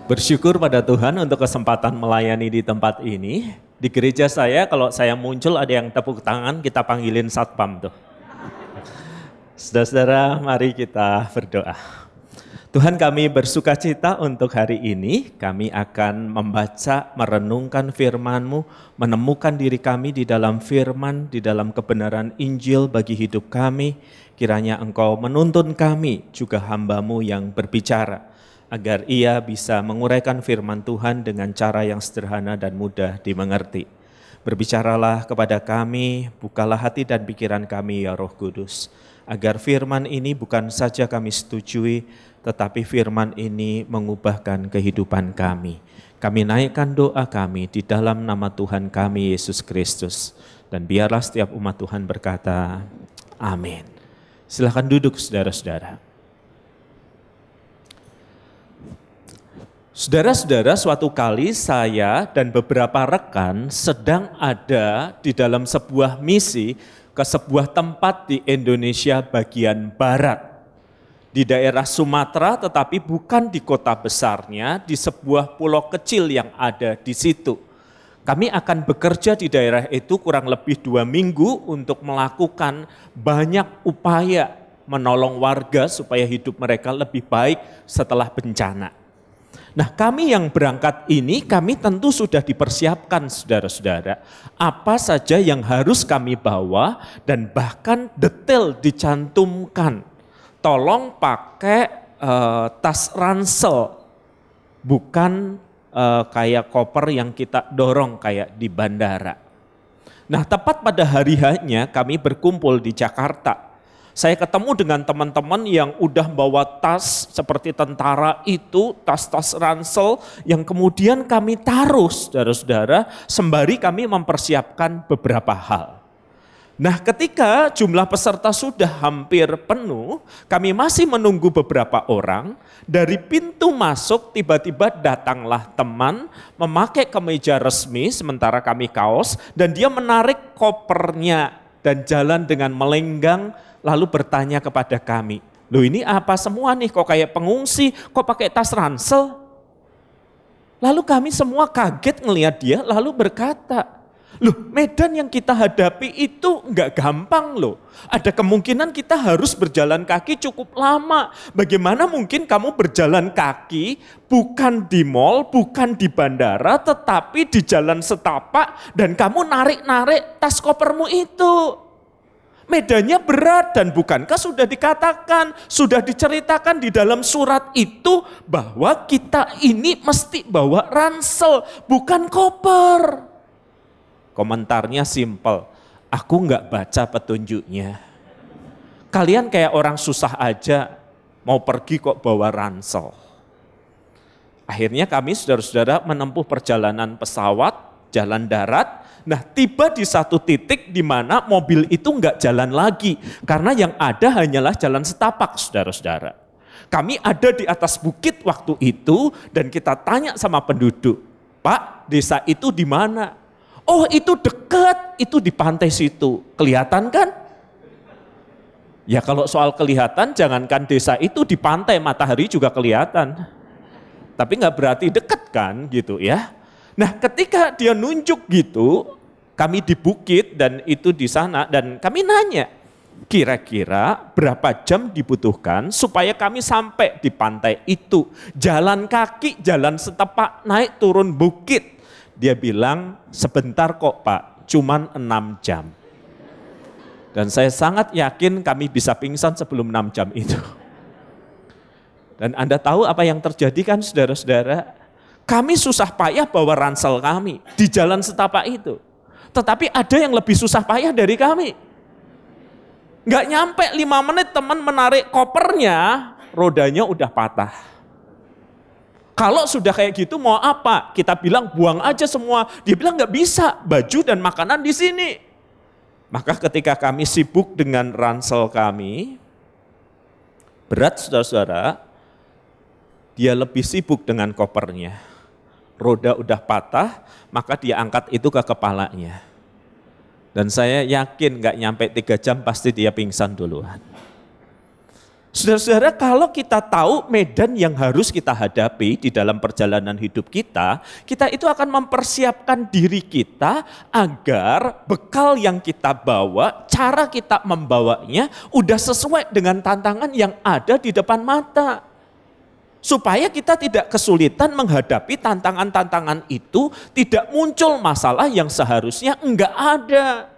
Bersyukur pada Tuhan untuk kesempatan melayani di tempat ini. Di gereja saya kalau saya muncul ada yang tepuk tangan, kita panggilin satpam tuh. Saudara-saudara, mari kita berdoa. Tuhan, kami bersuka cita untuk hari ini. Kami akan membaca, merenungkan firman-Mu, menemukan diri kami di dalam firman, di dalam kebenaran Injil bagi hidup kami. Kiranya Engkau menuntun kami, juga hamba-Mu yang berbicara, agar ia bisa menguraikan firman Tuhan dengan cara yang sederhana dan mudah dimengerti. Berbicaralah kepada kami, bukalah hati dan pikiran kami ya Roh Kudus, agar firman ini bukan saja kami setujui, tetapi firman ini mengubahkan kehidupan kami. Kami naikkan doa kami di dalam nama Tuhan kami Yesus Kristus. Dan biarlah setiap umat Tuhan berkata, amin. Silakan duduk saudara-saudara. Saudara-saudara, suatu kali saya dan beberapa rekan sedang ada di dalam sebuah misi ke sebuah tempat di Indonesia bagian barat. Di daerah Sumatera, tetapi bukan di kota besarnya, di sebuah pulau kecil yang ada di situ. Kami akan bekerja di daerah itu kurang lebih 2 minggu untuk melakukan banyak upaya menolong warga supaya hidup mereka lebih baik setelah bencana. Nah, kami yang berangkat ini, kami tentu sudah dipersiapkan saudara-saudara. Apa saja yang harus kami bawa dan bahkan detail dicantumkan. Tolong pakai tas ransel, bukan kayak koper yang kita dorong kayak di bandara. Nah, tepat pada hari hanya kami berkumpul di Jakarta. Saya ketemu dengan teman-teman yang udah bawa tas seperti tentara itu, tas-tas ransel yang kemudian kami taruh saudara-saudara sembari kami mempersiapkan beberapa hal. Nah, ketika jumlah peserta sudah hampir penuh, kami masih menunggu beberapa orang. Dari pintu masuk tiba-tiba datanglah teman memakai kemeja resmi sementara kami kaos dan dia menarik kopernya dan jalan dengan melenggang. Lalu bertanya kepada kami, loh ini apa semua nih, kok kayak pengungsi, kok pakai tas ransel? Lalu kami semua kaget ngelihat dia, lalu berkata, loh medan yang kita hadapi itu enggak gampang loh. Ada kemungkinan kita harus berjalan kaki cukup lama. Bagaimana mungkin kamu berjalan kaki bukan di mall, bukan di bandara, tetapi di jalan setapak dan kamu narik-narik tas kopermu itu? Medannya berat dan bukankah sudah dikatakan, sudah diceritakan di dalam surat itu bahwa kita ini mesti bawa ransel, bukan koper. Komentarnya simpel, aku nggak baca petunjuknya. Kalian kayak orang susah aja mau pergi kok bawa ransel. Akhirnya kami saudara-saudara menempuh perjalanan pesawat, jalan darat. Nah, tiba di satu titik di mana mobil itu enggak jalan lagi. Karena yang ada hanyalah jalan setapak, saudara-saudara. Kami ada di atas bukit waktu itu dan kita tanya sama penduduk, Pak, desa itu di mana? Oh, itu dekat, itu di pantai situ. Kelihatan kan? Ya kalau soal kelihatan, jangankan desa itu di pantai, matahari juga kelihatan. Tapi enggak berarti dekat kan gitu ya. Nah, ketika dia nunjuk gitu, kami di bukit dan itu di sana dan kami nanya, kira-kira berapa jam dibutuhkan supaya kami sampai di pantai itu? Jalan kaki, jalan setapak, naik turun bukit. Dia bilang, sebentar kok Pak, cuman 6 jam. Dan saya sangat yakin kami bisa pingsan sebelum 6 jam itu. Dan Anda tahu apa yang terjadi kan saudara-saudara? Kami susah payah bawa ransel kami di jalan setapak itu. Tetapi ada yang lebih susah payah dari kami. Nggak nyampe 5 menit teman menarik kopernya, rodanya udah patah. Kalau sudah kayak gitu mau apa? Kita bilang buang aja semua. Dia bilang nggak bisa, baju dan makanan di sini. Maka ketika kami sibuk dengan ransel kami, berat saudara-saudara, dia lebih sibuk dengan kopernya. Roda udah patah, maka dia angkat itu ke kepalanya. Dan saya yakin gak nyampe 3 jam pasti dia pingsan duluan. Saudara-saudara, kalau kita tahu medan yang harus kita hadapi di dalam perjalanan hidup kita itu akan mempersiapkan diri kita agar bekal yang kita bawa, cara kita membawanya udah sesuai dengan tantangan yang ada di depan mata. Supaya kita tidak kesulitan menghadapi tantangan-tantangan itu, tidak muncul masalah yang seharusnya enggak ada.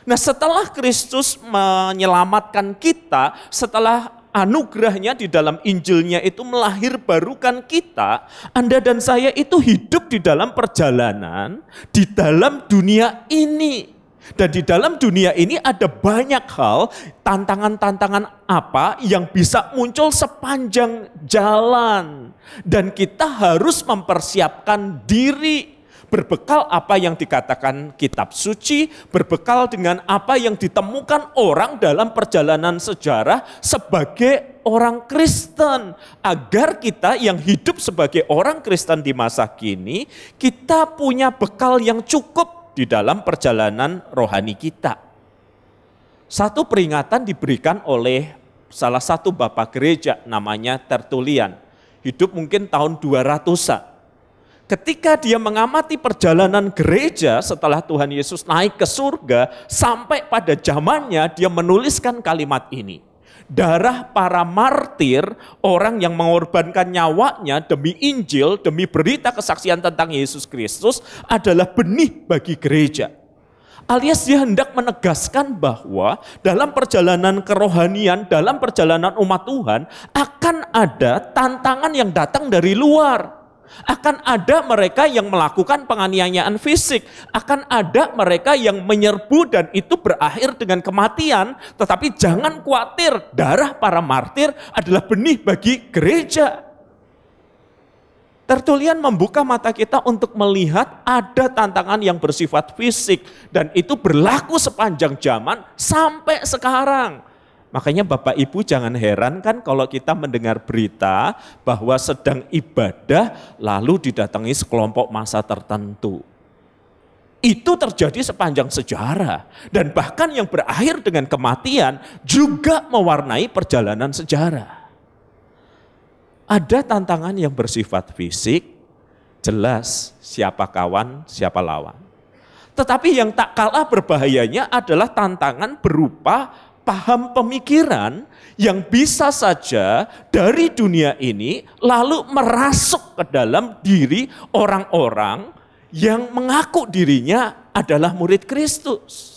Nah, setelah Kristus menyelamatkan kita, setelah anugerahnya di dalam Injilnya itu melahirbarukan kita, Anda dan saya itu hidup di dalam perjalanan, di dalam dunia ini. Dan di dalam dunia ini ada banyak hal, tantangan-tantangan apa yang bisa muncul sepanjang jalan. Dan kita harus mempersiapkan diri, berbekal apa yang dikatakan kitab suci, berbekal dengan apa yang ditemukan orang dalam perjalanan sejarah sebagai orang Kristen. Agar kita yang hidup sebagai orang Kristen di masa kini, kita punya bekal yang cukup di dalam perjalanan rohani kita. Satu peringatan diberikan oleh salah satu bapak gereja namanya Tertullian. Hidup mungkin tahun 200-an. Ketika dia mengamati perjalanan gereja setelah Tuhan Yesus naik ke surga, sampai pada zamannya dia menuliskan kalimat ini. Darah para martir, orang yang mengorbankan nyawanya demi Injil, demi berita kesaksian tentang Yesus Kristus adalah benih bagi gereja. Alias dia hendak menegaskan bahwa dalam perjalanan kerohanian, dalam perjalanan umat Tuhan akan ada tantangan yang datang dari luar. Akan ada mereka yang melakukan penganiayaan fisik, akan ada mereka yang menyerbu dan itu berakhir dengan kematian. Tetapi jangan khawatir, darah para martir adalah benih bagi gereja. Tertullian membuka mata kita untuk melihat ada tantangan yang bersifat fisik dan itu berlaku sepanjang zaman sampai sekarang. Makanya Bapak Ibu jangan heran kan kalau kita mendengar berita bahwa sedang ibadah lalu didatangi sekelompok massa tertentu. Itu terjadi sepanjang sejarah dan bahkan yang berakhir dengan kematian juga mewarnai perjalanan sejarah. Ada tantangan yang bersifat fisik, jelas siapa kawan, siapa lawan. Tetapi yang tak kalah berbahayanya adalah tantangan berupa paham pemikiran yang bisa saja dari dunia ini lalu merasuk ke dalam diri orang-orang yang mengaku dirinya adalah murid Kristus.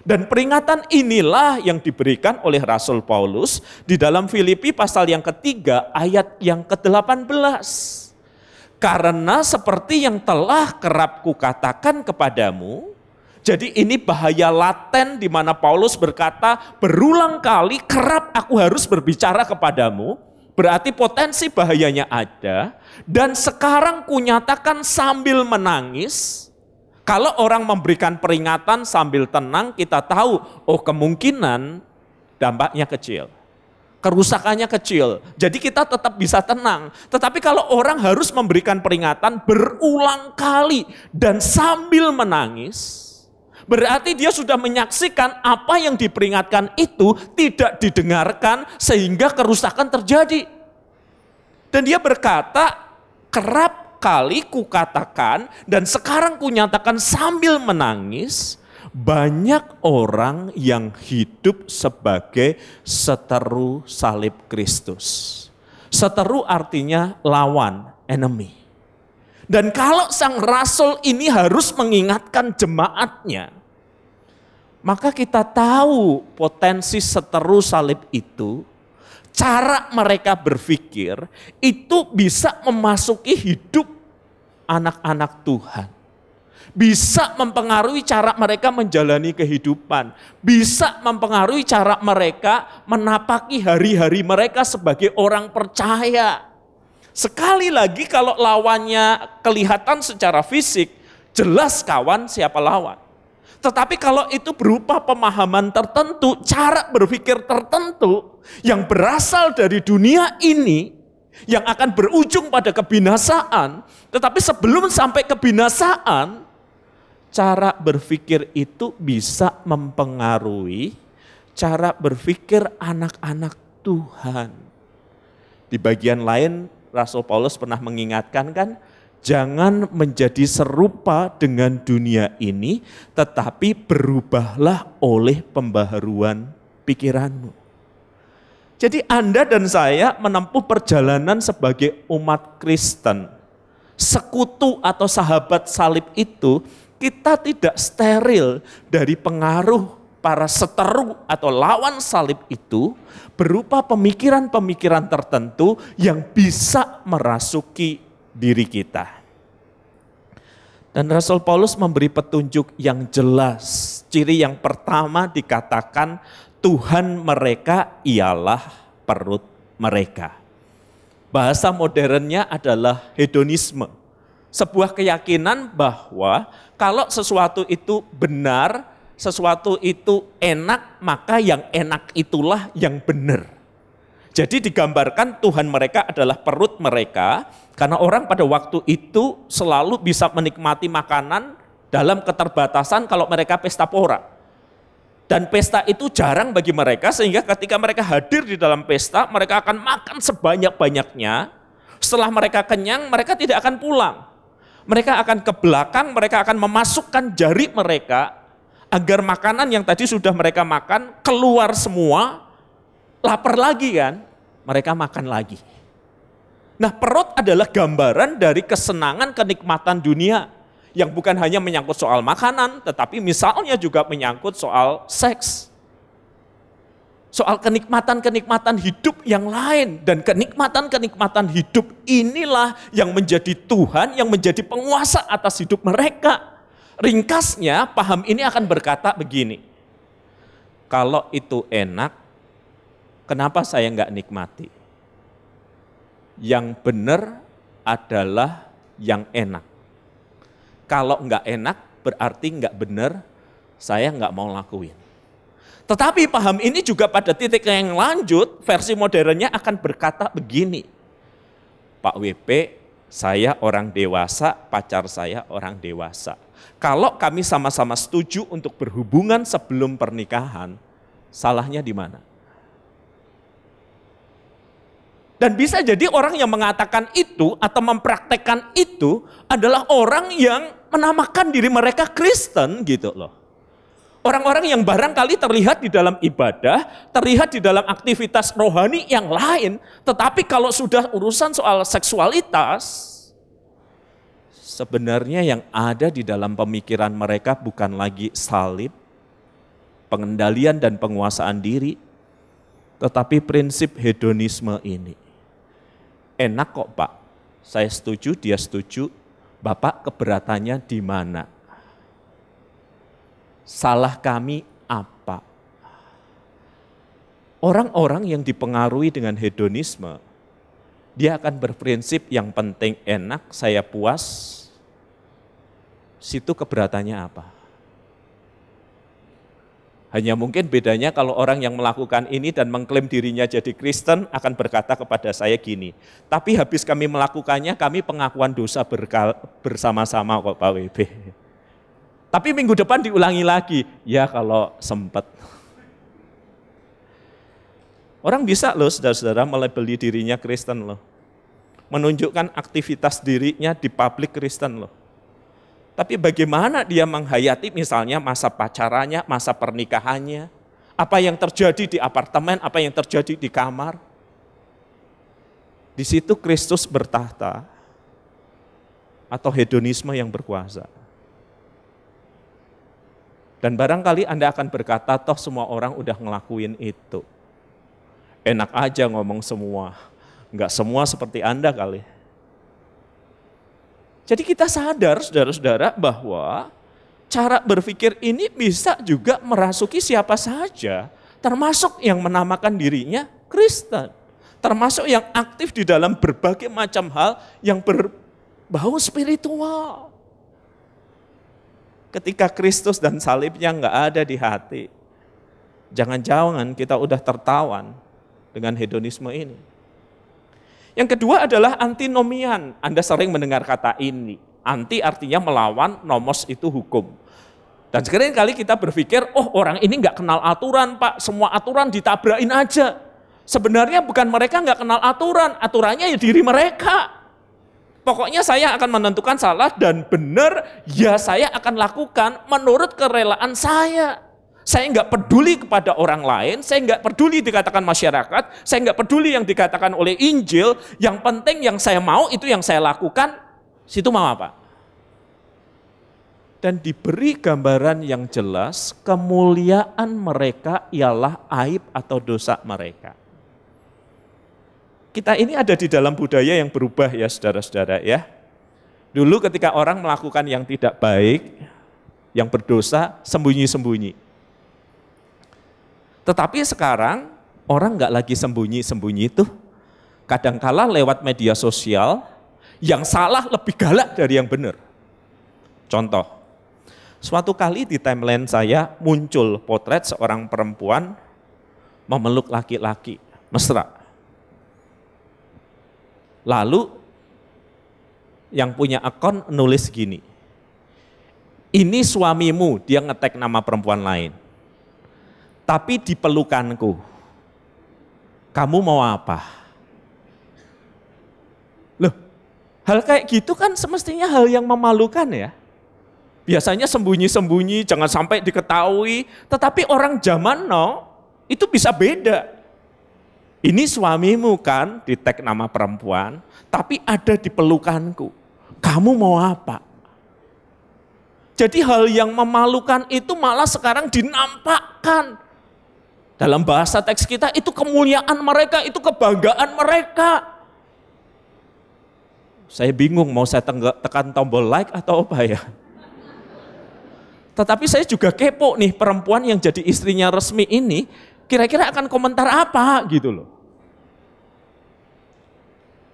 Dan peringatan inilah yang diberikan oleh Rasul Paulus di dalam Filipi pasal yang ketiga ayat yang ke-18. Karena seperti yang telah kerap kukatakan kepadamu, jadi ini bahaya laten di mana Paulus berkata berulang kali kerap aku harus berbicara kepadamu. Berarti potensi bahayanya ada. Dan sekarang kunyatakan sambil menangis. Kalau orang memberikan peringatan sambil tenang kita tahu oh kemungkinan dampaknya kecil. Kerusakannya kecil. Jadi kita tetap bisa tenang. Tetapi kalau orang harus memberikan peringatan berulang kali dan sambil menangis, berarti dia sudah menyaksikan apa yang diperingatkan itu tidak didengarkan sehingga kerusakan terjadi. Dan dia berkata, kerap kali kukatakan dan sekarang kunyatakan sambil menangis, banyak orang yang hidup sebagai seteru salib Kristus. Seteru artinya lawan, enemy. Dan kalau sang rasul ini harus mengingatkan jemaatnya, maka kita tahu potensi seteru salib itu, cara mereka berpikir itu bisa memasuki hidup anak-anak Tuhan. Bisa mempengaruhi cara mereka menjalani kehidupan. Bisa mempengaruhi cara mereka menapaki hari-hari mereka sebagai orang percaya. Sekali lagi kalau lawannya kelihatan secara fisik, jelas kawan siapa lawan. Tetapi kalau itu berupa pemahaman tertentu, cara berpikir tertentu yang berasal dari dunia ini, yang akan berujung pada kebinasaan, tetapi sebelum sampai kebinasaan, cara berpikir itu bisa mempengaruhi cara berpikir anak-anak Tuhan. Di bagian lain Rasul Paulus pernah mengingatkan kan, jangan menjadi serupa dengan dunia ini, tetapi berubahlah oleh pembaharuan pikiranmu. Jadi Anda dan saya menempuh perjalanan sebagai umat Kristen. Sekutu atau sahabat salib itu, kita tidak steril dari pengaruh para seteru atau lawan salib itu berupa pemikiran-pemikiran tertentu yang bisa merasuki diri kita. Dan Rasul Paulus memberi petunjuk yang jelas. Ciri yang pertama dikatakan, Tuhan mereka ialah perut mereka. Bahasa modernnya adalah hedonisme. Sebuah keyakinan bahwa kalau sesuatu itu benar, sesuatu itu enak, maka yang enak itulah yang benar. Jadi digambarkan Tuhan mereka adalah perut mereka, karena orang pada waktu itu selalu bisa menikmati makanan dalam keterbatasan kalau mereka pesta pora. Dan pesta itu jarang bagi mereka, sehingga ketika mereka hadir di dalam pesta, mereka akan makan sebanyak-banyaknya. Setelah mereka kenyang, mereka tidak akan pulang. Mereka akan ke belakang, mereka akan memasukkan jari mereka, agar makanan yang tadi sudah mereka makan keluar semua, lapar lagi kan, mereka makan lagi. Nah, perut adalah gambaran dari kesenangan kenikmatan dunia, yang bukan hanya menyangkut soal makanan, tetapi misalnya juga menyangkut soal seks. Soal kenikmatan-kenikmatan hidup yang lain. Dan kenikmatan-kenikmatan hidup inilah yang menjadi Tuhan, yang menjadi penguasa atas hidup mereka. Ringkasnya, paham ini akan berkata begini, kalau itu enak, kenapa saya enggak nikmati? Yang benar adalah yang enak. Kalau enggak enak berarti enggak benar, saya enggak mau lakuin. Tetapi paham ini juga pada titik yang lanjut, versi modernnya akan berkata begini, Pak WP, saya orang dewasa, pacar saya orang dewasa. Kalau kami sama-sama setuju untuk berhubungan sebelum pernikahan, salahnya di mana? Dan bisa jadi orang yang mengatakan itu atau mempraktekkan itu adalah orang yang menamakan diri mereka Kristen gitu loh. Orang-orang yang barangkali terlihat di dalam ibadah, terlihat di dalam aktivitas rohani yang lain, tetapi kalau sudah urusan soal seksualitas, sebenarnya yang ada di dalam pemikiran mereka bukan lagi salib, pengendalian dan penguasaan diri, tetapi prinsip hedonisme ini. Enak kok Pak, saya setuju, dia setuju, Bapak keberatannya di mana? Salah kami apa? Orang-orang yang dipengaruhi dengan hedonisme, dia akan berprinsip yang penting enak, saya puas, situ keberatannya apa? Hanya mungkin bedanya kalau orang yang melakukan ini dan mengklaim dirinya jadi Kristen akan berkata kepada saya gini, tapi habis kami melakukannya, kami pengakuan dosa bersama-sama kok Pak WB. Tapi minggu depan diulangi lagi, ya kalau sempat. Orang bisa loh saudara-saudara melabeli dirinya Kristen loh. Menunjukkan aktivitas dirinya di publik Kristen loh. Tapi bagaimana dia menghayati misalnya masa pacarannya, masa pernikahannya, apa yang terjadi di apartemen, apa yang terjadi di kamar. Di situ Kristus bertahta atau hedonisme yang berkuasa. Dan barangkali Anda akan berkata, toh semua orang udah ngelakuin itu. Enak aja ngomong semua, enggak semua seperti Anda kali. Jadi kita sadar saudara-saudara bahwa cara berpikir ini bisa juga merasuki siapa saja, termasuk yang menamakan dirinya Kristen, termasuk yang aktif di dalam berbagai macam hal yang berbau spiritual. Ketika Kristus dan salibnya enggak ada di hati, jangan-jangan kita udah tertawan dengan hedonisme ini. Yang kedua adalah antinomian. Anda sering mendengar kata ini. Anti artinya melawan, nomos itu hukum. Dan seringkali kita berpikir, oh orang ini nggak kenal aturan Pak, semua aturan ditabrakin aja. Sebenarnya bukan mereka nggak kenal aturan, aturannya ya diri mereka. Pokoknya saya akan menentukan salah dan benar, ya saya akan lakukan menurut kerelaan saya. Saya nggak peduli kepada orang lain, saya nggak peduli dikatakan masyarakat, saya nggak peduli yang dikatakan oleh Injil, yang penting yang saya mau itu yang saya lakukan, situ mau apa? Dan diberi gambaran yang jelas, kemuliaan mereka ialah aib atau dosa mereka. Kita ini ada di dalam budaya yang berubah ya saudara-saudara ya. Dulu ketika orang melakukan yang tidak baik, yang berdosa, sembunyi-sembunyi. Tetapi sekarang orang nggak lagi sembunyi-sembunyi itu. Kadangkala lewat media sosial, yang salah lebih galak dari yang benar. Contoh, suatu kali di timeline saya muncul potret seorang perempuan memeluk laki-laki, mesra. Lalu yang punya akun nulis gini, ini suamimu, dia ngetek nama perempuan lain. Tapi di pelukanku, kamu mau apa? Loh, hal kayak gitu kan semestinya hal yang memalukan ya. Biasanya sembunyi-sembunyi, jangan sampai diketahui. Tetapi orang zaman now itu bisa beda. Ini suamimu kan, di tag nama perempuan, tapi ada di pelukanku. Kamu mau apa? Jadi hal yang memalukan itu malah sekarang dinampakkan. Dalam bahasa teks kita itu kemuliaan mereka, itu kebanggaan mereka. Saya bingung mau saya tekan tombol like atau apa ya. Tetapi saya juga kepo nih, perempuan yang jadi istrinya resmi ini, kira-kira akan komentar apa gitu loh.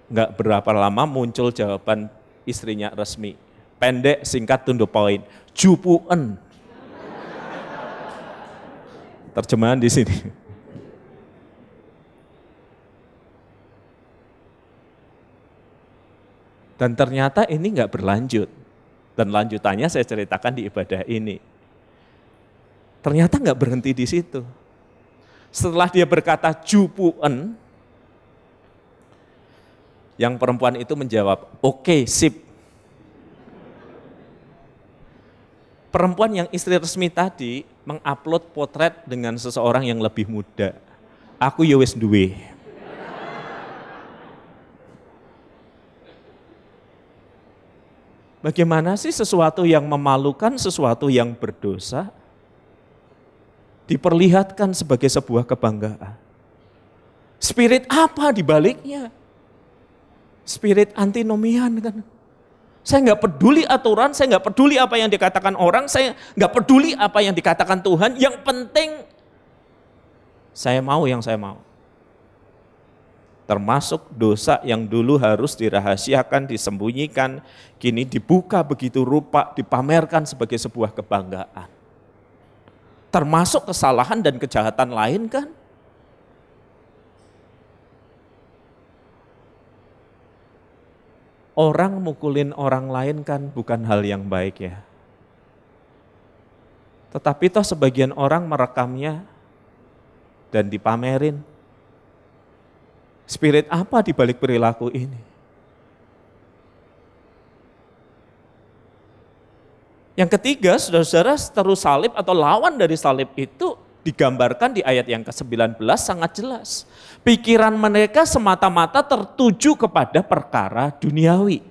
Enggak berapa lama muncul jawaban istrinya resmi. Pendek, singkat, to the point. Jupuen. Terjemahan di sini. Dan ternyata ini enggak berlanjut. Dan lanjutannya saya ceritakan di ibadah ini. Ternyata enggak berhenti di situ. Setelah dia berkata jupuen, yang perempuan itu menjawab, oke, sip. Perempuan yang istri resmi tadi mengupload potret dengan seseorang yang lebih muda. Aku ya wis duwe. Bagaimana sih sesuatu yang memalukan, sesuatu yang berdosa, diperlihatkan sebagai sebuah kebanggaan? Spirit apa di baliknya? Spirit antinomian kan. Saya nggak peduli aturan, saya nggak peduli apa yang dikatakan orang, saya nggak peduli apa yang dikatakan Tuhan. Yang penting saya mau yang saya mau. Termasuk dosa yang dulu harus dirahasiakan, disembunyikan, kini dibuka begitu rupa, dipamerkan sebagai sebuah kebanggaan. Termasuk kesalahan dan kejahatan lain kan. Orang mukulin orang lain kan bukan hal yang baik ya. Tetapi toh sebagian orang merekamnya dan dipamerin. Spirit apa di balik perilaku ini? Yang ketiga, saudara-saudara, seteru salib atau lawan dari salib itu digambarkan di ayat yang ke-19 sangat jelas. Pikiran mereka semata-mata tertuju kepada perkara duniawi.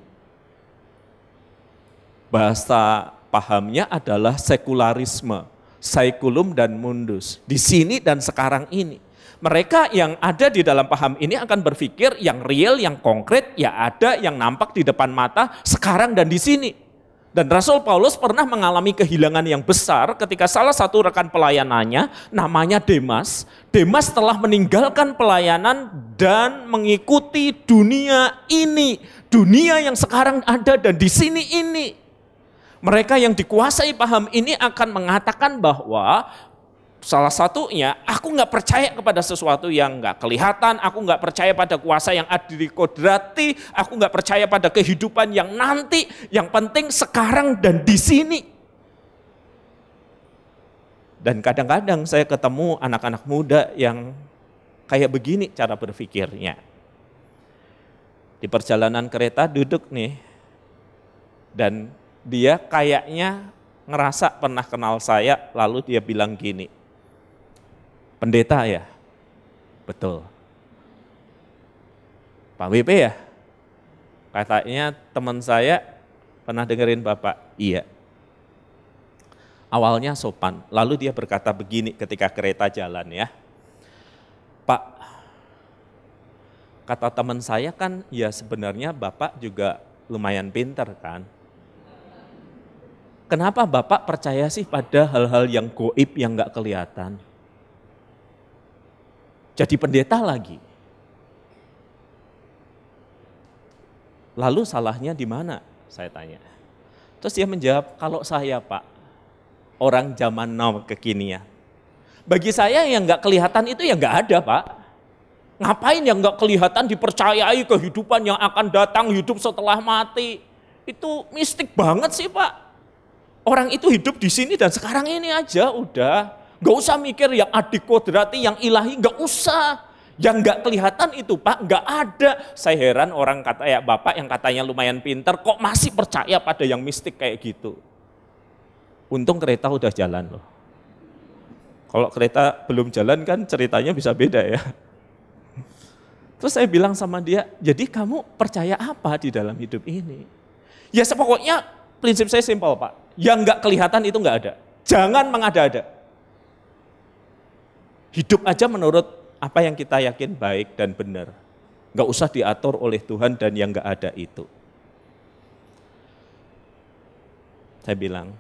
Bahasa pahamnya adalah sekularisme, saikulum dan mundus. Di sini dan sekarang ini. Mereka yang ada di dalam paham ini akan berpikir yang real, yang konkret, ya ada yang nampak di depan mata sekarang dan di sini. Dan Rasul Paulus pernah mengalami kehilangan yang besar ketika salah satu rekan pelayanannya namanya Demas. Demas telah meninggalkan pelayanan dan mengikuti dunia ini. Dunia yang sekarang ada dan di sini ini. Mereka yang dikuasai paham ini akan mengatakan bahwa salah satunya, aku nggak percaya kepada sesuatu yang nggak kelihatan, aku nggak percaya pada kuasa yang adikodrati, aku nggak percaya pada kehidupan yang nanti, yang penting sekarang dan di sini. Dan kadang-kadang saya ketemu anak-anak muda yang kayak begini cara berpikirnya. Di perjalanan kereta duduk nih, dan dia kayaknya ngerasa pernah kenal saya, lalu dia bilang gini, pendeta ya? Betul. Pak WP ya? Katanya teman saya pernah dengerin Bapak. Iya. Awalnya sopan, lalu dia berkata begini ketika kereta jalan ya. Pak, kata teman saya kan ya sebenarnya Bapak juga lumayan pintar kan. Kenapa Bapak percaya sih pada hal-hal yang goib yang gak kelihatan? Jadi pendeta lagi. Lalu salahnya di mana? Saya tanya. Terus dia menjawab, kalau saya Pak, orang zaman now kekinian. Bagi saya yang gak kelihatan itu ya gak ada Pak. Ngapain yang gak kelihatan dipercayai kehidupan yang akan datang, hidup setelah mati. Itu mistik banget sih Pak. Orang itu hidup di sini dan sekarang ini aja udah. Gak usah mikir yang adikodrati, yang ilahi, gak usah. Yang gak kelihatan itu Pak, gak ada. Saya heran orang kata ya Bapak yang katanya lumayan pintar, kok masih percaya pada yang mistik kayak gitu. Untung kereta udah jalan loh. Kalau kereta belum jalan kan ceritanya bisa beda ya. Terus saya bilang sama dia, jadi kamu percaya apa di dalam hidup ini? Ya pokoknya prinsip saya simpel Pak, yang gak kelihatan itu gak ada. Jangan mengada-ada. Hidup aja menurut apa yang kita yakin baik dan benar. Gak usah diatur oleh Tuhan dan yang gak ada itu. Saya bilang,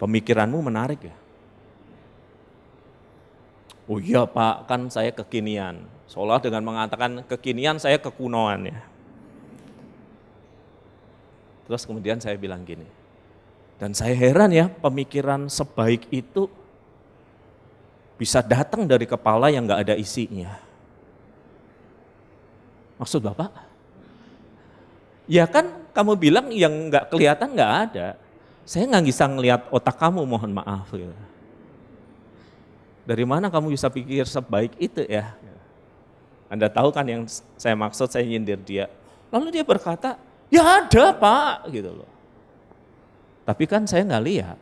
pemikiranmu menarik ya? Oh iya Pak, kan saya kekinian. Seolah dengan mengatakan kekinian saya kekunoan ya. Terus kemudian saya bilang gini, dan saya heran ya pemikiran sebaik itu bisa datang dari kepala yang gak ada isinya. Maksud Bapak? Ya kan kamu bilang yang gak kelihatan gak ada. Saya gak bisa ngelihat otak kamu, mohon maaf. Ya. Dari mana kamu bisa pikir sebaik itu ya? Anda tahu kan yang saya maksud, saya nyindir dia. Lalu dia berkata, ya ada Pak, gitu loh. Tapi kan saya nggak lihat.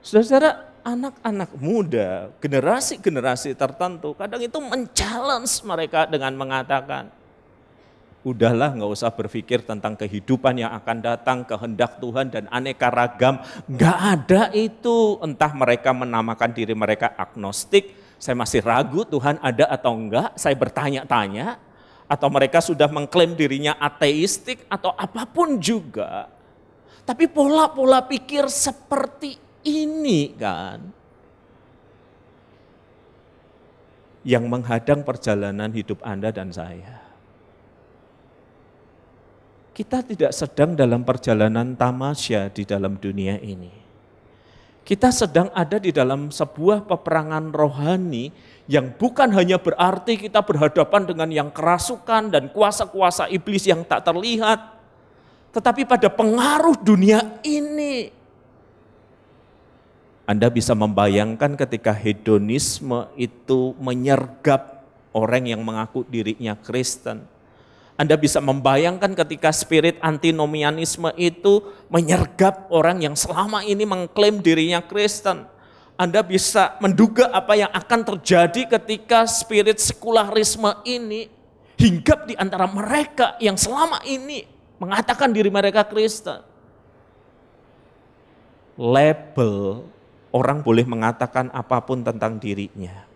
Saudara-saudara, anak-anak muda, generasi-generasi tertentu, kadang itu men-challenge mereka dengan mengatakan, udahlah nggak usah berpikir tentang kehidupan yang akan datang, kehendak Tuhan dan aneka ragam. Nggak ada itu, entah mereka menamakan diri mereka agnostik, saya masih ragu Tuhan ada atau enggak, saya bertanya-tanya, atau mereka sudah mengklaim dirinya ateistik atau apapun juga. Tapi pola-pola pikir seperti ini kan, yang menghadang perjalanan hidup Anda dan saya. Kita tidak sedang dalam perjalanan tamasya di dalam dunia ini. Kita sedang ada di dalam sebuah peperangan rohani yang bukan hanya berarti kita berhadapan dengan yang kerasukan dan kuasa-kuasa iblis yang tak terlihat, tetapi pada pengaruh dunia ini. Anda bisa membayangkan ketika hedonisme itu menyergap orang yang mengaku dirinya Kristen. Anda bisa membayangkan ketika spirit antinomianisme itu menyergap orang yang selama ini mengklaim dirinya Kristen. Anda bisa menduga apa yang akan terjadi ketika spirit sekularisme ini hinggap di antara mereka yang selama ini mengatakan diri mereka Kristen. Label, orang boleh mengatakan apapun tentang dirinya.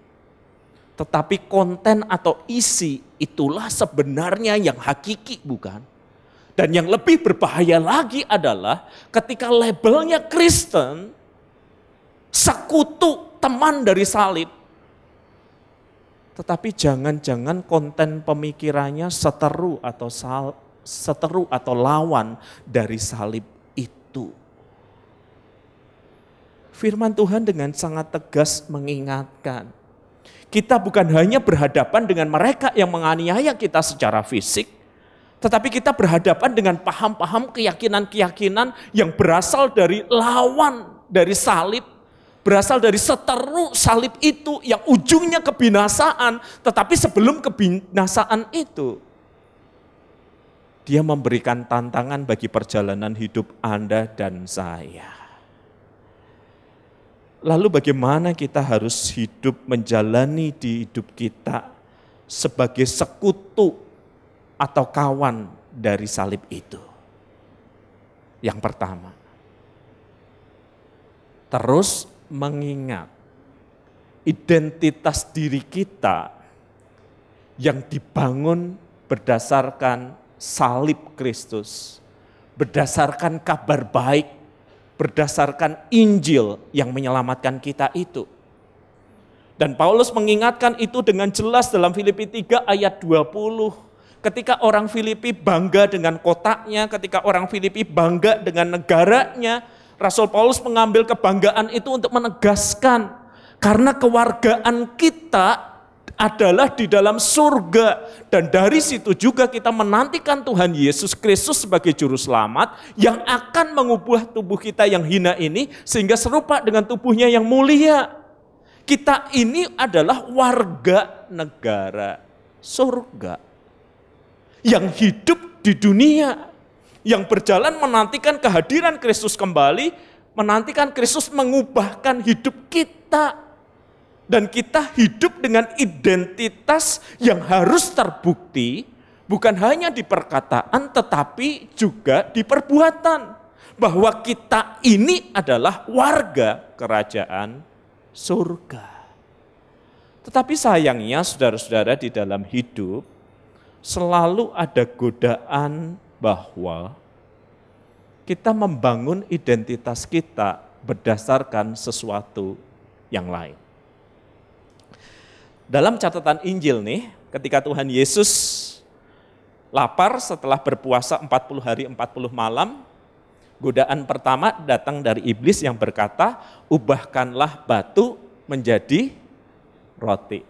Tetapi konten atau isi itulah sebenarnya yang hakiki, bukan? Dan yang lebih berbahaya lagi adalah ketika labelnya Kristen, sekutu teman dari salib. Tetapi jangan-jangan konten pemikirannya seteru atau lawan dari salib itu. Firman Tuhan dengan sangat tegas mengingatkan, kita bukan hanya berhadapan dengan mereka yang menganiaya kita secara fisik, tetapi kita berhadapan dengan paham-paham keyakinan-keyakinan yang berasal dari lawan dari salib, berasal dari seteru salib itu yang ujungnya kebinasaan. Tetapi sebelum kebinasaan itu, Dia memberikan tantangan bagi perjalanan hidup Anda dan saya. Lalu bagaimana kita harus hidup menjalani di hidup kita sebagai sekutu atau kawan dari salib itu? Yang pertama, terus mengingat identitas diri kita yang dibangun berdasarkan salib Kristus, berdasarkan kabar baik, berdasarkan Injil yang menyelamatkan kita itu. Dan Paulus mengingatkan itu dengan jelas dalam Filipi 3 ayat 20. Ketika orang Filipi bangga dengan kotanya, ketika orang Filipi bangga dengan negaranya, Rasul Paulus mengambil kebanggaan itu untuk menegaskan, karena kewargaan kita adalah di dalam surga. Dan dari situ juga kita menantikan Tuhan Yesus Kristus sebagai juru selamat yang akan mengubah tubuh kita yang hina ini sehingga serupa dengan tubuhnya yang mulia. Kita ini adalah warga negara surga yang hidup di dunia, yang berjalan menantikan kehadiran Kristus kembali, menantikan Kristus mengubahkan hidup kita. Dan kita hidup dengan identitas yang harus terbukti, bukan hanya di perkataan tetapi juga di perbuatan. Bahwa kita ini adalah warga kerajaan surga. Tetapi sayangnya saudara-saudara, di dalam hidup selalu ada godaan bahwa kita membangun identitas kita berdasarkan sesuatu yang lain. Dalam catatan Injil nih, ketika Tuhan Yesus lapar setelah berpuasa 40 hari 40 malam, godaan pertama datang dari iblis yang berkata, ubahkanlah batu menjadi roti.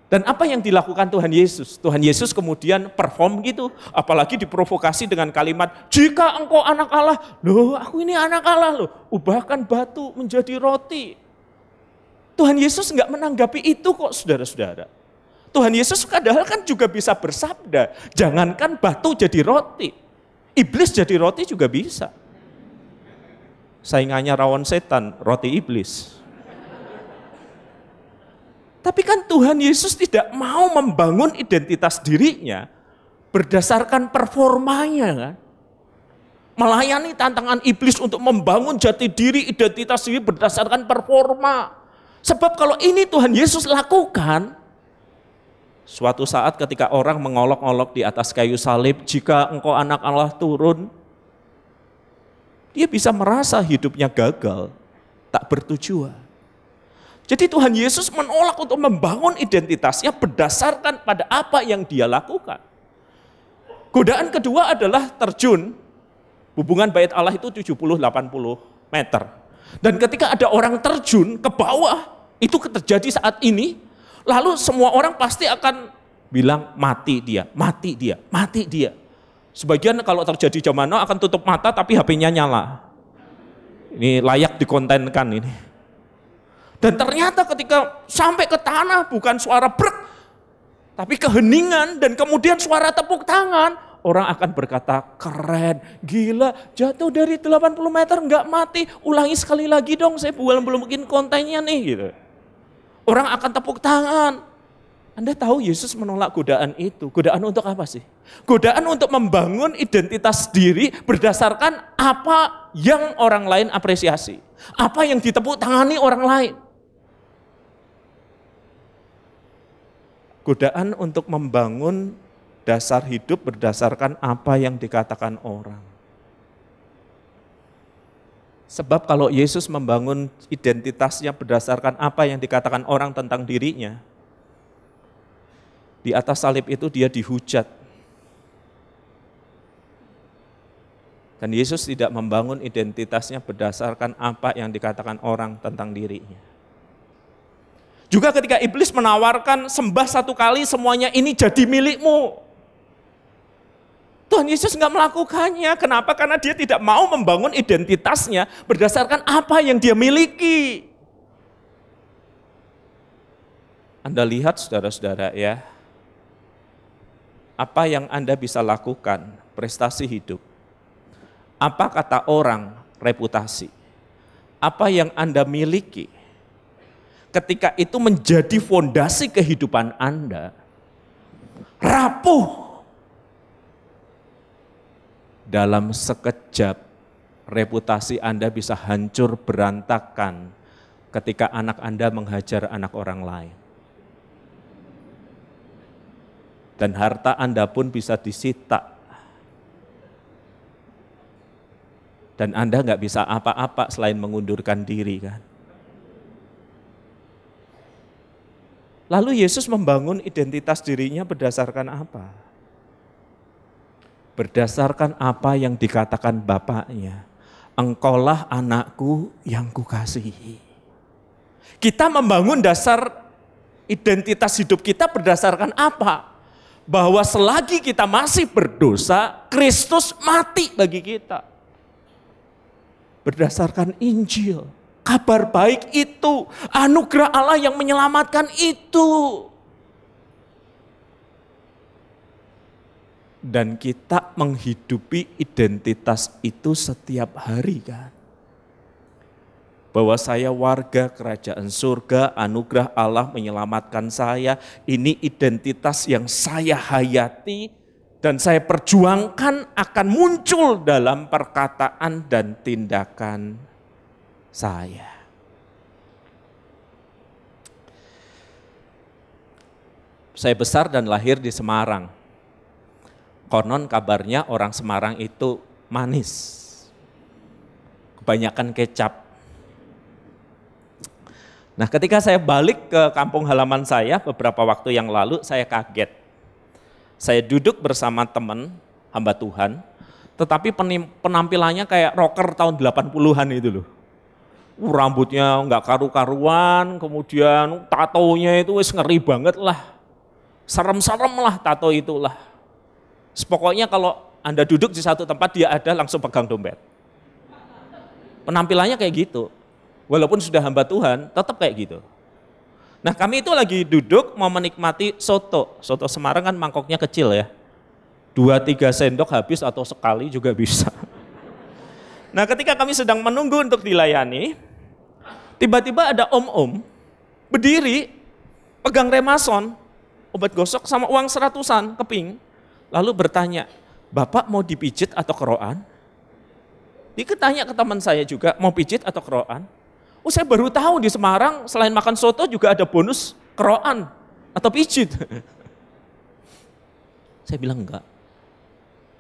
Dan apa yang dilakukan Tuhan Yesus? Tuhan Yesus kemudian perform gitu, apalagi diprovokasi dengan kalimat, jika engkau anak Allah, loh aku ini anak Allah loh, ubahkan batu menjadi roti. Tuhan Yesus enggak menanggapi itu kok saudara-saudara. Tuhan Yesus padahal kan juga bisa bersabda, jangankan batu jadi roti, iblis jadi roti juga bisa. Saingannya rawon setan, roti iblis. Tapi kan Tuhan Yesus tidak mau membangun identitas dirinya berdasarkan performanya kan. Melayani tantangan iblis untuk membangun jati diri, identitas diri berdasarkan performa. Sebab kalau ini Tuhan Yesus lakukan, suatu saat ketika orang mengolok-olok di atas kayu salib, jika engkau anak Allah turun, dia bisa merasa hidupnya gagal, tak bertujuan. Jadi Tuhan Yesus menolak untuk membangun identitasnya berdasarkan pada apa yang dia lakukan. Godaan kedua adalah terjun. Hubungan bait Allah itu 70-80 meter. Dan ketika ada orang terjun ke bawah, itu terjadi saat ini, lalu semua orang pasti akan bilang mati dia, mati dia, mati dia. Sebagian kalau terjadi zaman now akan tutup mata tapi HP-nya nyala. Ini layak dikontenkan ini. Dan ternyata ketika sampai ke tanah bukan suara brek, tapi keheningan dan kemudian suara tepuk tangan. Orang akan berkata, keren, gila, jatuh dari 80 meter enggak mati, ulangi sekali lagi dong, saya belum bikin kontennya nih. Gitu. Orang akan tepuk tangan. Anda tahu Yesus menolak godaan itu. Godaan untuk apa sih? Godaan untuk membangun identitas diri berdasarkan apa yang orang lain apresiasi. Apa yang ditepuk tangani orang lain. Godaan untuk membangun dasar hidup berdasarkan apa yang dikatakan orang. Sebab kalau Yesus membangun identitasnya berdasarkan apa yang dikatakan orang tentang dirinya, di atas salib itu dia dihujat. Dan Yesus tidak membangun identitasnya berdasarkan apa yang dikatakan orang tentang dirinya. Juga ketika iblis menawarkan sembah satu kali semuanya ini jadi milikmu. Tuhan Yesus nggak melakukannya. Kenapa? Karena dia tidak mau membangun identitasnya berdasarkan apa yang dia miliki. Anda lihat saudara-saudara ya, apa yang Anda bisa lakukan, prestasi hidup. Apa kata orang, reputasi. Apa yang Anda miliki, ketika itu menjadi fondasi kehidupan Anda, rapuh. Dalam sekejap, reputasi Anda bisa hancur berantakan ketika anak Anda menghajar anak orang lain. Dan harta Anda pun bisa disita. Dan Anda nggak bisa apa-apa selain mengundurkan diri kan. Lalu Yesus membangun identitas dirinya berdasarkan apa? Berdasarkan apa yang dikatakan Bapaknya. Engkaulah anakku yang kukasihi. Kita membangun dasar identitas hidup kita berdasarkan apa? Bahwa selagi kita masih berdosa, Kristus mati bagi kita. Berdasarkan Injil, kabar baik itu, anugerah Allah yang menyelamatkan itu. Dan kita menghidupi identitas itu setiap hari kan. Bahwa saya warga kerajaan surga, anugerah Allah menyelamatkan saya. Ini identitas yang saya hayati dan saya perjuangkan akan muncul dalam perkataan dan tindakan saya. Saya besar dan lahir di Semarang. Konon kabarnya orang Semarang itu manis, kebanyakan kecap. Nah ketika saya balik ke kampung halaman saya beberapa waktu yang lalu, saya kaget. Saya duduk bersama teman hamba Tuhan, tetapi penampilannya kayak rocker tahun 80-an itu loh. Rambutnya nggak karu-karuan, kemudian tatonya itu wis ngeri banget lah. Serem-serem lah tato itulah. Pokoknya kalau Anda duduk di satu tempat, dia ada langsung pegang dompet. Penampilannya kayak gitu. Walaupun sudah hamba Tuhan, tetap kayak gitu. Nah kami itu lagi duduk mau menikmati soto. Soto Semarang kan mangkoknya kecil ya. 2-3 sendok habis atau sekali juga bisa. Nah ketika kami sedang menunggu untuk dilayani, tiba-tiba ada om-om berdiri, pegang remason, obat gosok sama uang 100-an keping. Lalu bertanya, Bapak mau dipijit atau keroan? Dia tanya ke teman saya juga, mau pijit atau keroan? Oh saya baru tahu di Semarang selain makan soto juga ada bonus keroan atau pijit. Saya bilang enggak.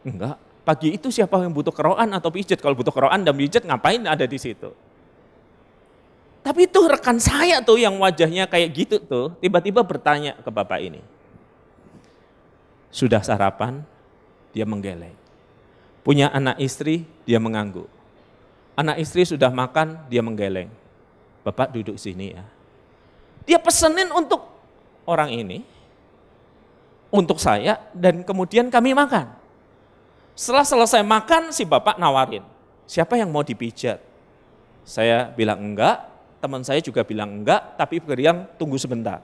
Enggak, pagi itu siapa yang butuh keroan atau pijit? Kalau butuh keroan dan pijit ngapain ada di situ? Tapi itu rekan saya tuh yang wajahnya kayak gitu tuh, tiba-tiba bertanya ke Bapak ini. Sudah sarapan, dia menggeleng. Punya anak istri, dia mengangguk. Anak istri sudah makan, dia menggeleng. Bapak duduk sini ya. Dia pesenin untuk orang ini, untuk saya, dan kemudian kami makan. Setelah selesai makan, si bapak nawarin, siapa yang mau dipijat? Saya bilang enggak, teman saya juga bilang enggak, tapi beriang tunggu sebentar.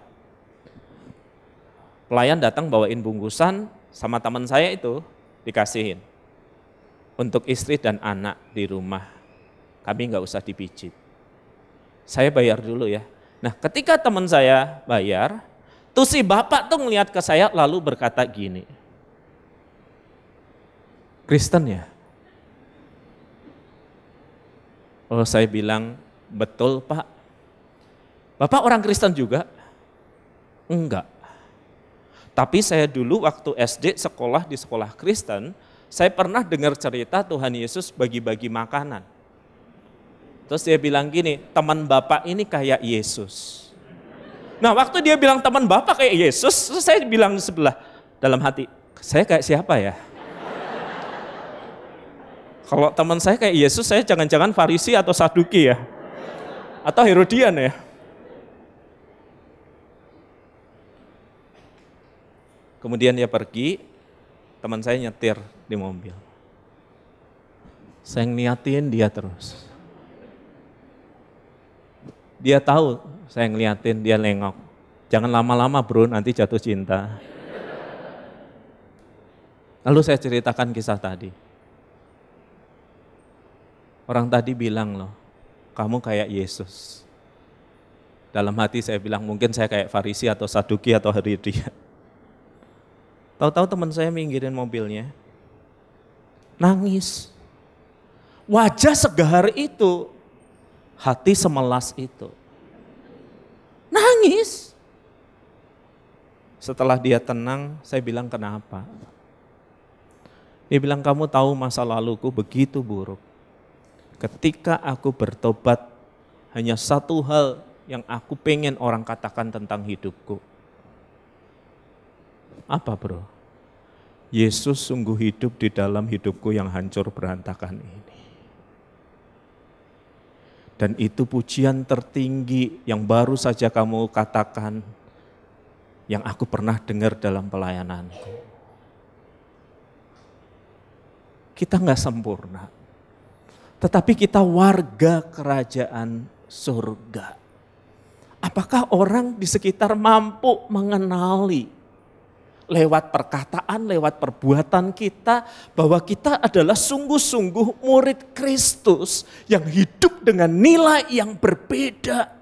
Pelayan datang bawain bungkusan sama teman saya itu dikasihin. Untuk istri dan anak di rumah, kami nggak usah dipijit. Saya bayar dulu ya. Nah ketika teman saya bayar, tuh si bapak tuh ngeliat ke saya lalu berkata gini, Kristen ya? Oh saya bilang, betul Pak. Bapak orang Kristen juga? Enggak. Tapi saya dulu waktu SD sekolah di sekolah Kristen, saya pernah dengar cerita Tuhan Yesus bagi-bagi makanan. Terus dia bilang gini, teman Bapak ini kayak Yesus. Nah waktu dia bilang teman Bapak kayak Yesus, terus saya bilang di sebelah dalam hati, saya kayak siapa ya? Kalau teman saya kayak Yesus, saya jangan-jangan Farisi atau Saduki ya? Atau Herodian ya? Kemudian dia pergi, teman saya nyetir di mobil. Saya ngeliatin dia terus. Dia tahu saya ngeliatin, dia nengok. Jangan lama-lama bro, nanti jatuh cinta. Lalu saya ceritakan kisah tadi. Orang tadi bilang loh, kamu kayak Yesus. Dalam hati saya bilang, mungkin saya kayak Farisi atau Saduki atau Herodias. Tahu-tahu teman saya minggirin mobilnya, nangis. Wajah segahar itu, hati semelas itu. Nangis. Setelah dia tenang, saya bilang kenapa? Dia bilang, kamu tahu masa laluku begitu buruk. Ketika aku bertobat, hanya satu hal yang aku pengen orang katakan tentang hidupku. Apa bro? Yesus sungguh hidup di dalam hidupku yang hancur berantakan ini. Dan itu pujian tertinggi yang baru saja kamu katakan, yang aku pernah dengar dalam pelayananku. Kita nggak sempurna, tetapi kita warga kerajaan surga. Apakah orang di sekitar mampu mengenali lewat perkataan, lewat perbuatan kita, bahwa kita adalah sungguh-sungguh murid Kristus yang hidup dengan nilai yang berbeda?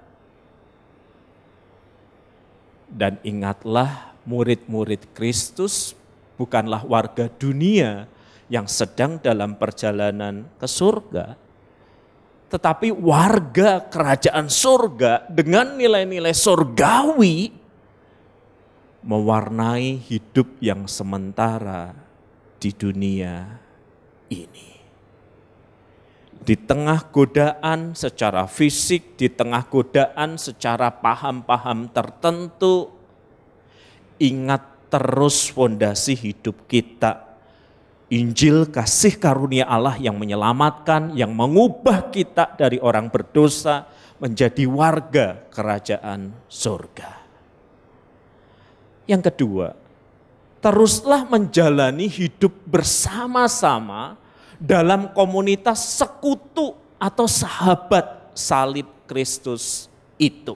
Dan ingatlah, murid-murid Kristus bukanlah warga dunia yang sedang dalam perjalanan ke surga, tetapi warga kerajaan surga dengan nilai-nilai surgawi mewarnai hidup yang sementara di dunia ini. Di tengah godaan secara fisik, di tengah godaan secara paham-paham tertentu, ingat terus fondasi hidup kita. Injil kasih karunia Allah yang menyelamatkan, yang mengubah kita dari orang berdosa menjadi warga kerajaan surga. Yang kedua, teruslah menjalani hidup bersama-sama dalam komunitas sekutu atau sahabat salib Kristus itu.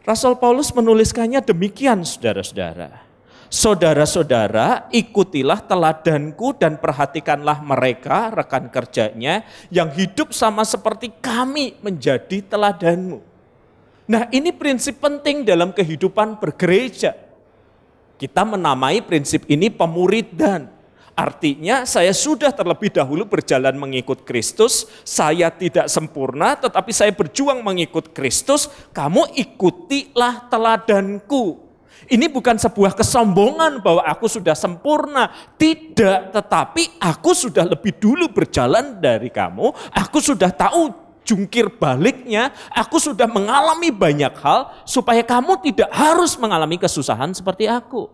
Rasul Paulus menuliskannya demikian, saudara-saudara. Saudara-saudara, ikutilah teladanku dan perhatikanlah mereka, rekan kerjanya, yang hidup sama seperti kami menjadi teladanmu. Nah, ini prinsip penting dalam kehidupan bergereja. Kita menamai prinsip ini pemuridan. Artinya saya sudah terlebih dahulu berjalan mengikut Kristus, saya tidak sempurna tetapi saya berjuang mengikut Kristus, kamu ikutilah teladanku. Ini bukan sebuah kesombongan bahwa aku sudah sempurna, tidak, tetapi aku sudah lebih dulu berjalan dari kamu, aku sudah tahu jungkir baliknya, aku sudah mengalami banyak hal supaya kamu tidak harus mengalami kesusahan seperti aku.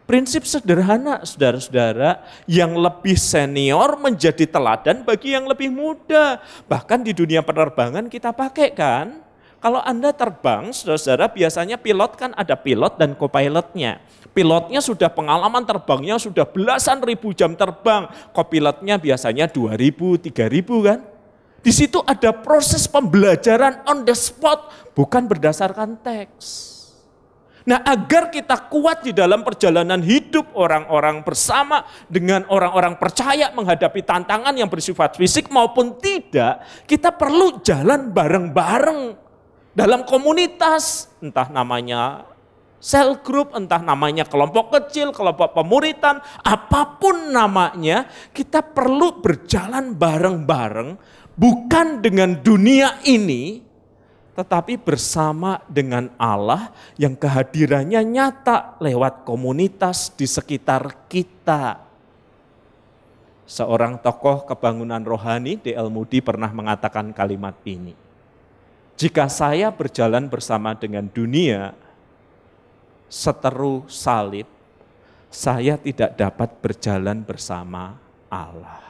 Prinsip sederhana, saudara-saudara, yang lebih senior menjadi teladan bagi yang lebih muda. Bahkan di dunia penerbangan kita pakai kan. Kalau Anda terbang, saudara-saudara, biasanya pilot kan ada pilot dan co-pilotnya. Pilotnya sudah pengalaman terbangnya sudah belasan ribu jam terbang. Co-pilotnya biasanya 2.000, 3.000 kan. Di situ ada proses pembelajaran on the spot, bukan berdasarkan teks. Nah, agar kita kuat di dalam perjalanan hidup orang-orang bersama dengan orang-orang percaya menghadapi tantangan yang bersifat fisik maupun tidak, kita perlu jalan bareng-bareng dalam komunitas, entah namanya cell group, entah namanya kelompok kecil, kelompok pemuritan, apapun namanya, kita perlu berjalan bareng-bareng, bukan dengan dunia ini, tetapi bersama dengan Allah yang kehadirannya nyata lewat komunitas di sekitar kita. Seorang tokoh kebangunan rohani, D.L. Moody, pernah mengatakan kalimat ini. Jika saya berjalan bersama dengan dunia, seteru salib, saya tidak dapat berjalan bersama Allah.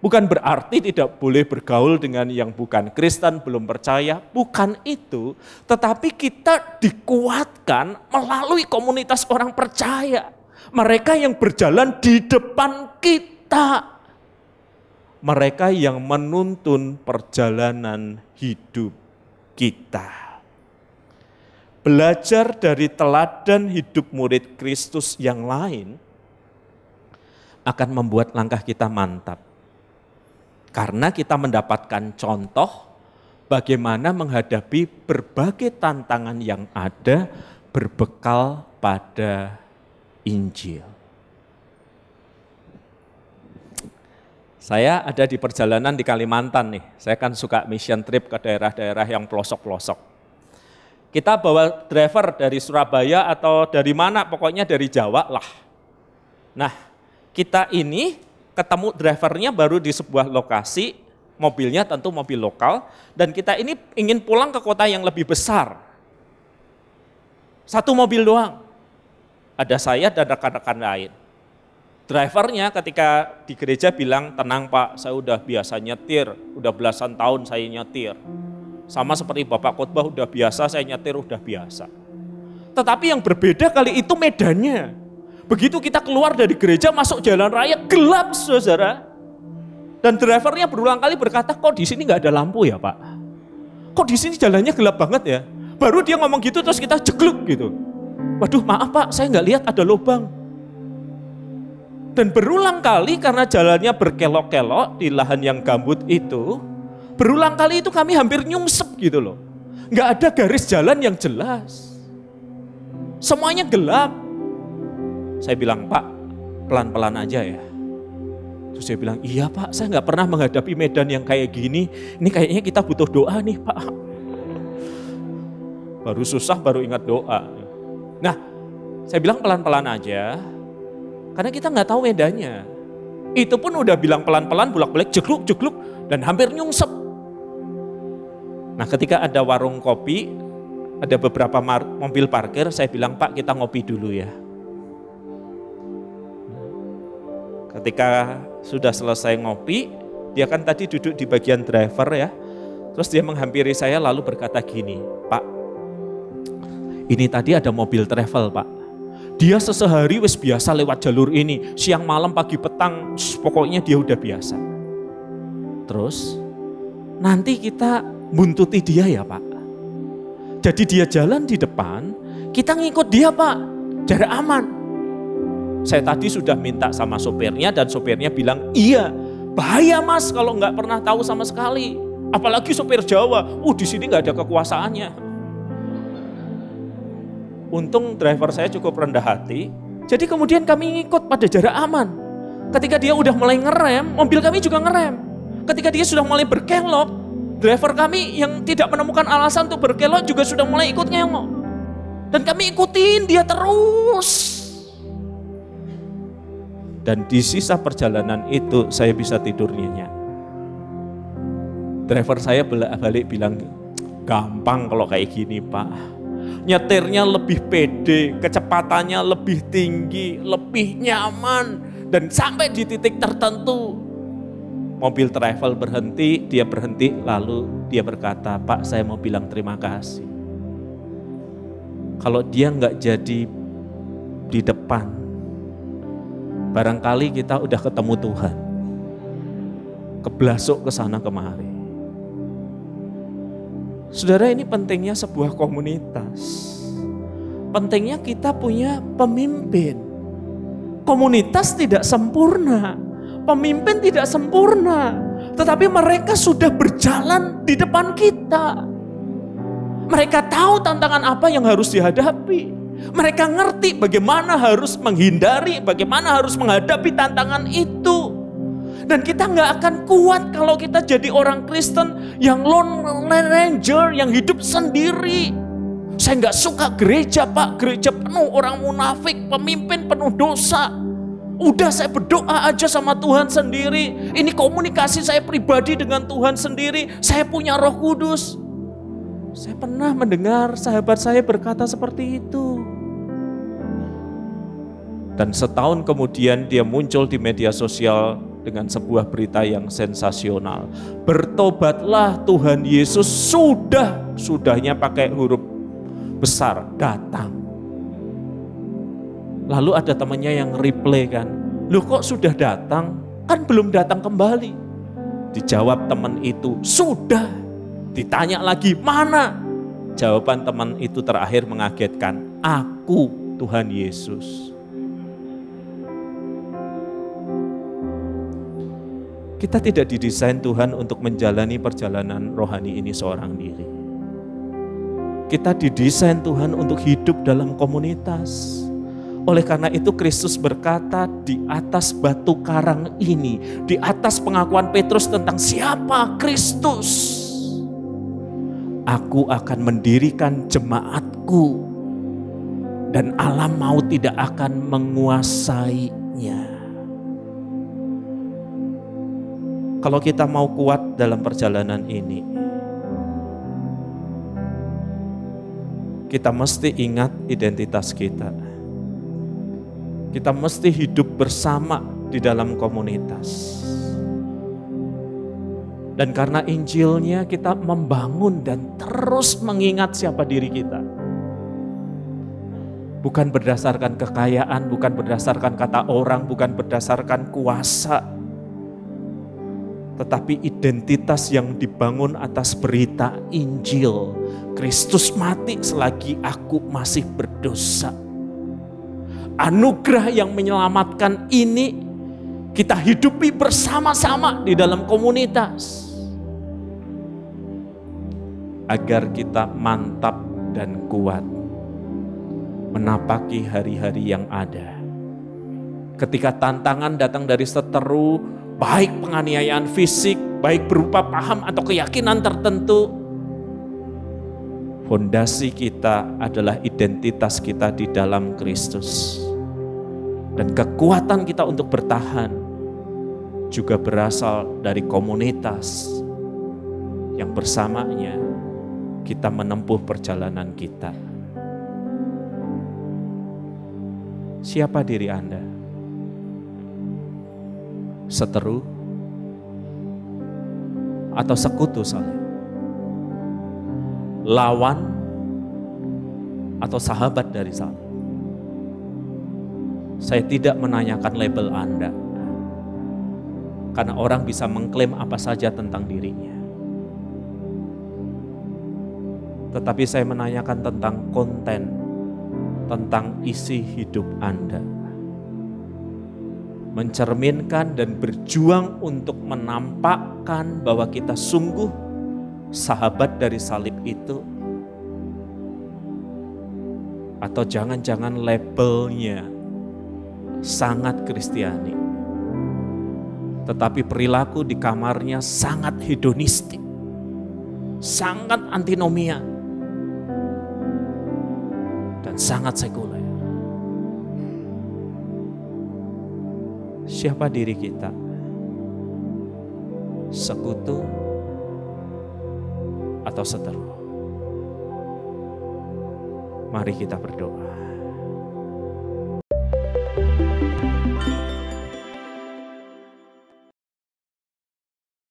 Bukan berarti tidak boleh bergaul dengan yang bukan Kristen, belum percaya, bukan itu. Tetapi kita dikuatkan melalui komunitas orang percaya. Mereka yang berjalan di depan kita. Mereka yang menuntun perjalanan hidup kita. Belajar dari teladan hidup murid Kristus yang lain akan membuat langkah kita mantap. Karena kita mendapatkan contoh bagaimana menghadapi berbagai tantangan yang ada berbekal pada Injil. Saya ada di perjalanan di Kalimantan nih, saya kan suka mission trip ke daerah-daerah yang pelosok-pelosok. Kita bawa driver dari Surabaya atau dari mana, pokoknya dari Jawa lah. Nah, kita ini ketemu drivernya baru di sebuah lokasi, mobilnya tentu mobil lokal, dan kita ini ingin pulang ke kota yang lebih besar. Satu mobil doang, ada saya dan rekan-rekan lain. Drivernya ketika di gereja bilang, tenang Pak, saya udah biasa nyetir, udah belasan tahun saya nyetir. Sama seperti Bapak khotbah udah biasa, saya nyetir udah biasa. Tetapi yang berbeda kali itu medannya. Begitu kita keluar dari gereja masuk jalan raya gelap saudara. Dan drivernya berulang kali berkata, kok di sini nggak ada lampu ya Pak? Kok di sini jalannya gelap banget ya? Baru dia ngomong gitu terus kita jegluk gitu. Waduh maaf Pak, saya nggak lihat ada lubang. Dan berulang kali karena jalannya berkelok-kelok di lahan yang gambut itu, berulang kali itu kami hampir nyungsep gitu loh. Nggak ada garis jalan yang jelas. Semuanya gelap. Saya bilang, Pak, pelan-pelan aja ya. Terus saya bilang, iya Pak, saya nggak pernah menghadapi medan yang kayak gini. Ini kayaknya kita butuh doa nih Pak. Baru susah, baru ingat doa. Nah, saya bilang pelan-pelan aja. Karena kita nggak tahu medannya. Itu pun udah bilang pelan-pelan, bolak-balik, jegluk, dan hampir nyungsep. Nah, ketika ada warung kopi, ada beberapa mobil parkir, saya bilang, Pak, kita ngopi dulu ya. Ketika sudah selesai ngopi, dia kan tadi duduk di bagian driver ya. Terus dia menghampiri saya lalu berkata gini, Pak, ini tadi ada mobil travel Pak. Dia sesehari wis biasa lewat jalur ini, siang malam pagi petang, pokoknya dia udah biasa. Terus nanti kita buntuti dia ya Pak. Jadi dia jalan di depan, kita ngikut dia Pak, jarak aman. Saya tadi sudah minta sama sopirnya dan sopirnya bilang, iya bahaya Mas kalau nggak pernah tahu sama sekali. Apalagi sopir Jawa, di sini nggak ada kekuasaannya. Untung driver saya cukup rendah hati, jadi kemudian kami ngikut pada jarak aman. Ketika dia udah mulai ngerem, mobil kami juga ngerem. Ketika dia sudah mulai berkelok, driver kami yang tidak menemukan alasan untuk berkelok juga sudah mulai ikut ngelok. Dan kami ikutin dia terus. Dan di sisa perjalanan itu saya bisa tidur nyenyak. Driver saya balik bilang, gampang kalau kayak gini Pak. Nyetirnya lebih pede, kecepatannya lebih tinggi, lebih nyaman. Dan sampai di titik tertentu, mobil travel berhenti, dia berhenti lalu dia berkata, Pak saya mau bilang terima kasih. Kalau dia nggak jadi di depan, barangkali kita udah ketemu Tuhan. Keblasuk ke sana kemari. Saudara, ini pentingnya sebuah komunitas. Pentingnya kita punya pemimpin. Komunitas tidak sempurna. Pemimpin tidak sempurna. Tetapi mereka sudah berjalan di depan kita. Mereka tahu tantangan apa yang harus dihadapi. Mereka ngerti bagaimana harus menghindari, bagaimana harus menghadapi tantangan itu. Dan kita nggak akan kuat kalau kita jadi orang Kristen yang lone ranger, yang hidup sendiri. Saya nggak suka gereja Pak, gereja penuh orang munafik, pemimpin penuh dosa. Udah saya berdoa aja sama Tuhan sendiri. Ini komunikasi saya pribadi dengan Tuhan sendiri. Saya punya Roh Kudus. Saya pernah mendengar sahabat saya berkata seperti itu. Dan setahun kemudian dia muncul di media sosial dengan sebuah berita yang sensasional. Bertobatlah, Tuhan Yesus sudahnya pakai huruf besar, datang. Lalu ada temannya yang reply kan, loh kok sudah datang? Kan belum datang kembali. Dijawab teman itu, sudah. Ditanya lagi, mana? Jawaban teman itu terakhir mengagetkan, aku Tuhan Yesus. Kita tidak didesain Tuhan untuk menjalani perjalanan rohani ini seorang diri. Kita didesain Tuhan untuk hidup dalam komunitas. Oleh karena itu Kristus berkata, di atas batu karang ini, di atas pengakuan Petrus tentang siapa Kristus, aku akan mendirikan jemaatku dan alam maut tidak akan menguasainya. Kalau kita mau kuat dalam perjalanan ini, kita mesti ingat identitas kita. Kita mesti hidup bersama di dalam komunitas. Dan karena Injilnya kita membangun dan terus mengingat siapa diri kita. Bukan berdasarkan kekayaan, bukan berdasarkan kata orang, bukan berdasarkan kuasa. Tetapi identitas yang dibangun atas berita Injil. Kristus mati selagi aku masih berdosa. Anugerah yang menyelamatkan ini kita hidupi bersama-sama di dalam komunitas. Agar kita mantap dan kuat menapaki hari-hari yang ada. Ketika tantangan datang dari seteru, baik penganiayaan fisik, baik berupa paham atau keyakinan tertentu, fondasi kita adalah identitas kita di dalam Kristus. Dan kekuatan kita untuk bertahan juga berasal dari komunitas yang bersamanya kita menempuh perjalanan kita. Siapa diri Anda? Seteru atau sekutu saling? Lawan atau sahabat dari saling? Saya tidak menanyakan label Anda, karena orang bisa mengklaim apa saja tentang dirinya. Tetapi saya menanyakan tentang konten, tentang isi hidup Anda. Mencerminkan dan berjuang untuk menampakkan bahwa kita sungguh sahabat dari salib itu, atau jangan-jangan labelnya sangat Kristiani, tetapi perilaku di kamarnya sangat hedonistik, sangat antinomia, dan sangat sekuler. Siapa diri kita? Sekutu atau seteru? Mari kita berdoa.